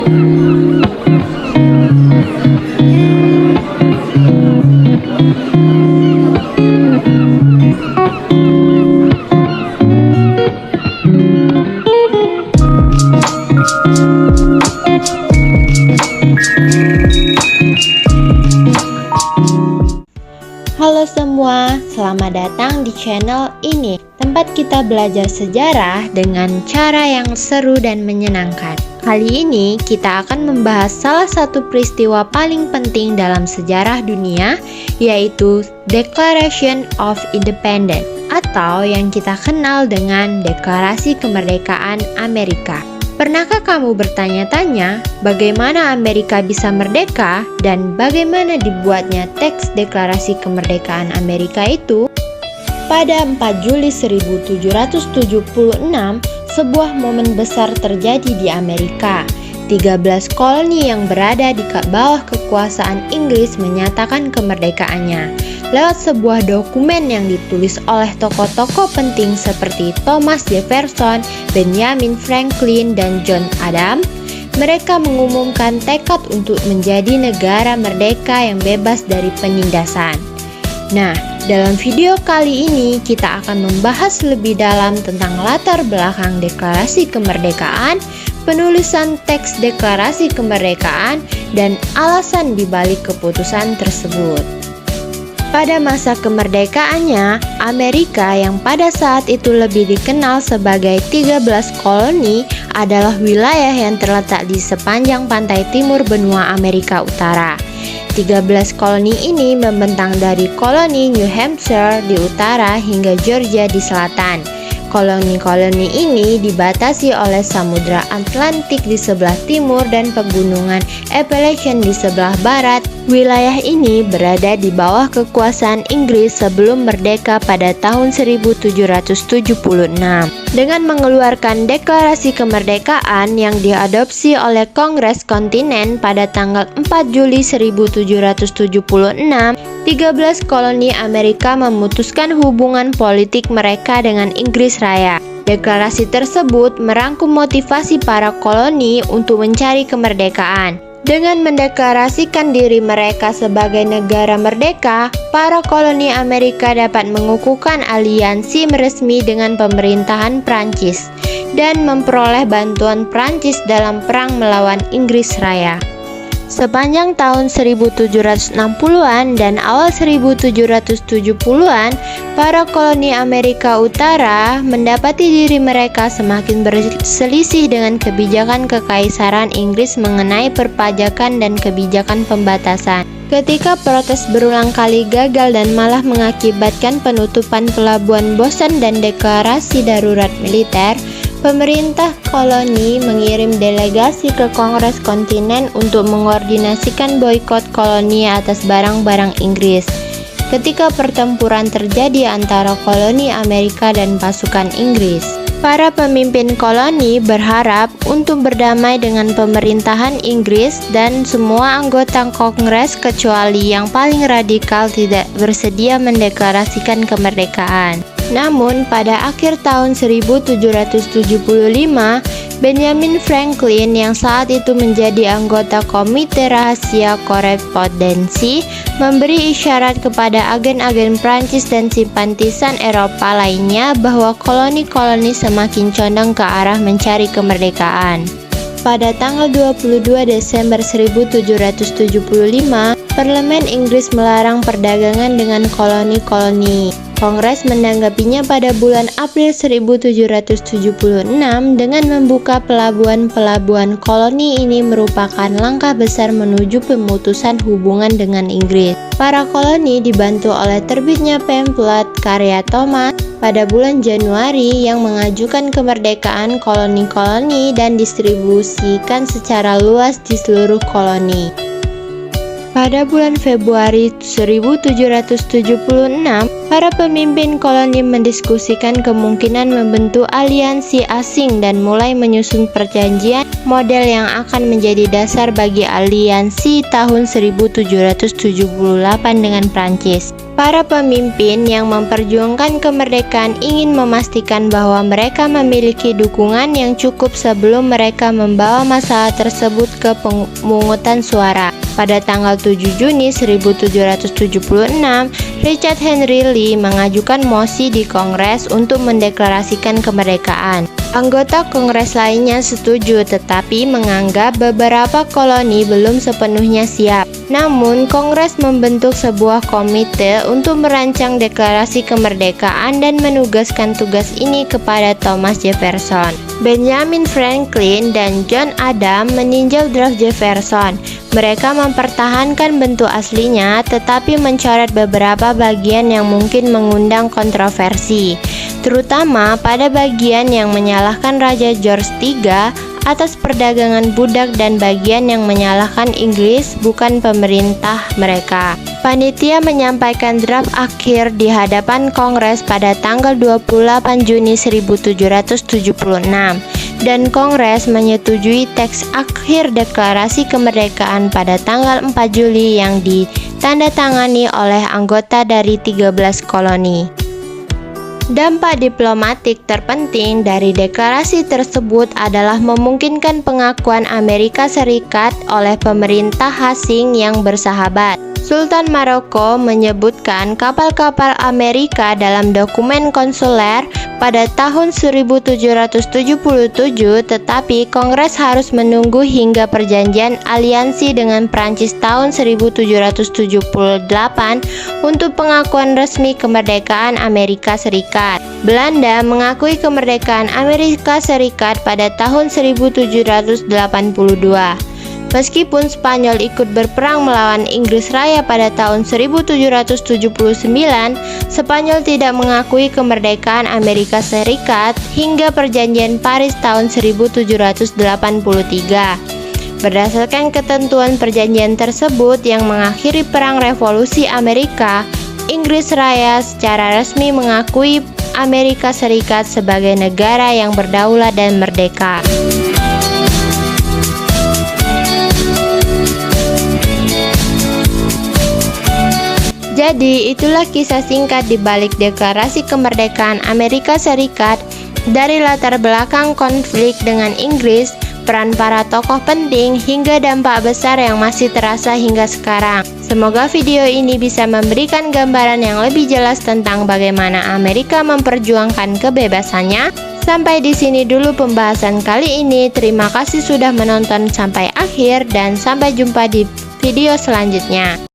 Halo semua, selamat datang di channel ini, tempat kita belajar sejarah dengan cara yang seru dan menyenangkan. Kali ini kita akan membahas salah satu peristiwa paling penting dalam sejarah dunia, yaitu Declaration of Independence, atau yang kita kenal dengan Deklarasi Kemerdekaan Amerika. Pernahkah kamu bertanya-tanya bagaimana Amerika bisa merdeka dan bagaimana dibuatnya teks Deklarasi Kemerdekaan Amerika itu? Pada 4 Juli 1776, sebuah momen besar terjadi di Amerika. 13 koloni yang berada di bawah kekuasaan Inggris menyatakan kemerdekaannya lewat sebuah dokumen yang ditulis oleh tokoh-tokoh penting seperti Thomas Jefferson, Benjamin Franklin, dan John Adams. Mereka mengumumkan tekad untuk menjadi negara merdeka yang bebas dari penindasan. Nah, dalam video kali ini kita akan membahas lebih dalam tentang latar belakang Deklarasi Kemerdekaan, penulisan teks Deklarasi Kemerdekaan, dan alasan dibalik keputusan tersebut. Pada masa kemerdekaannya, Amerika yang pada saat itu lebih dikenal sebagai 13 koloni adalah wilayah yang terletak di sepanjang pantai timur benua Amerika Utara. 13 koloni ini membentang dari koloni New Hampshire di utara hingga Georgia di selatan. Koloni-koloni ini dibatasi oleh Samudra Atlantik di sebelah timur dan pegunungan Appalachian di sebelah barat. Wilayah ini berada di bawah kekuasaan Inggris sebelum merdeka pada tahun 1776. Dengan mengeluarkan Deklarasi Kemerdekaan yang diadopsi oleh Kongres Kontinen pada tanggal 4 Juli 1776, 13 koloni Amerika memutuskan hubungan politik mereka dengan Inggris Raya. Deklarasi tersebut merangkum motivasi para koloni untuk mencari kemerdekaan. Dengan mendeklarasikan diri mereka sebagai negara merdeka, para koloni Amerika dapat mengukuhkan aliansi resmi dengan pemerintahan Prancis dan memperoleh bantuan Prancis dalam perang melawan Inggris Raya. Sepanjang tahun 1760-an dan awal 1770-an, para koloni Amerika Utara mendapati diri mereka semakin berselisih dengan kebijakan Kekaisaran Inggris mengenai perpajakan dan kebijakan pembatasan. Ketika protes berulang kali gagal dan malah mengakibatkan penutupan pelabuhan Boston dan deklarasi darurat militer, pemerintah koloni mengirim delegasi ke Kongres Kontinen untuk mengordinasikan boikot koloni atas barang-barang Inggris. Ketika pertempuran terjadi antara koloni Amerika dan pasukan Inggris, para pemimpin koloni berharap untuk berdamai dengan pemerintahan Inggris dan semua anggota Kongres kecuali yang paling radikal tidak bersedia mendeklarasikan kemerdekaan. Namun, pada akhir tahun 1775, Benjamin Franklin yang saat itu menjadi anggota Komite Rahasia Korespondensi memberi isyarat kepada agen-agen Prancis dan simpatisan Eropa lainnya bahwa koloni-koloni semakin condong ke arah mencari kemerdekaan. Pada tanggal 22 Desember 1775, Parlemen Inggris melarang perdagangan dengan koloni-koloni. Kongres menanggapinya pada bulan April 1776 dengan membuka pelabuhan-pelabuhan koloni. Ini merupakan langkah besar menuju pemutusan hubungan dengan Inggris. Para koloni dibantu oleh terbitnya pamflet karya Thomas pada bulan Januari yang mengajukan kemerdekaan koloni-koloni dan distribusikan secara luas di seluruh koloni. Pada bulan Februari 1776, para pemimpin koloni mendiskusikan kemungkinan membentuk aliansi asing dan mulai menyusun perjanjian model yang akan menjadi dasar bagi aliansi tahun 1778 dengan Prancis. Para pemimpin yang memperjuangkan kemerdekaan ingin memastikan bahwa mereka memiliki dukungan yang cukup sebelum mereka membawa masalah tersebut ke pemungutan suara. Pada tanggal 7 Juni 1776, Richard Henry Lee mengajukan mosi di Kongres untuk mendeklarasikan kemerdekaan. Anggota Kongres lainnya setuju, tetapi menganggap beberapa koloni belum sepenuhnya siap. Namun, Kongres membentuk sebuah komite untuk merancang deklarasi kemerdekaan dan menugaskan tugas ini kepada Thomas Jefferson. Benjamin Franklin dan John Adams meninjau draft Jefferson. Mereka mempertahankan bentuk aslinya, tetapi mencoret beberapa bagian yang mungkin mengundang kontroversi, terutama pada bagian yang menyalahkan Raja George III atas perdagangan budak dan bagian yang menyalahkan Inggris, bukan pemerintah mereka. Panitia menyampaikan draft akhir di hadapan Kongres pada tanggal 28 Juni 1776 dan Kongres menyetujui teks akhir deklarasi kemerdekaan pada tanggal 4 Juli yang ditandatangani oleh anggota dari 13 koloni. Dampak diplomatik terpenting dari deklarasi tersebut adalah memungkinkan pengakuan Amerika Serikat oleh pemerintah asing yang bersahabat. Sultan Maroko menyebutkan kapal-kapal Amerika dalam dokumen konsuler pada tahun 1777, tetapi Kongres harus menunggu hingga perjanjian aliansi dengan Prancis tahun 1778 untuk pengakuan resmi kemerdekaan Amerika Serikat. Belanda mengakui kemerdekaan Amerika Serikat pada tahun 1782. Meskipun Spanyol ikut berperang melawan Inggris Raya pada tahun 1779, Spanyol tidak mengakui kemerdekaan Amerika Serikat hingga perjanjian Paris tahun 1783. Berdasarkan ketentuan perjanjian tersebut yang mengakhiri Perang Revolusi Amerika, Inggris Raya secara resmi mengakui Amerika Serikat sebagai negara yang berdaulat dan merdeka. Jadi, itulah kisah singkat di balik deklarasi kemerdekaan Amerika Serikat, dari latar belakang konflik dengan Inggris, peran para tokoh penting, hingga dampak besar yang masih terasa hingga sekarang. Semoga video ini bisa memberikan gambaran yang lebih jelas tentang bagaimana Amerika memperjuangkan kebebasannya. Sampai di sini dulu pembahasan kali ini. Terima kasih sudah menonton sampai akhir dan sampai jumpa di video selanjutnya.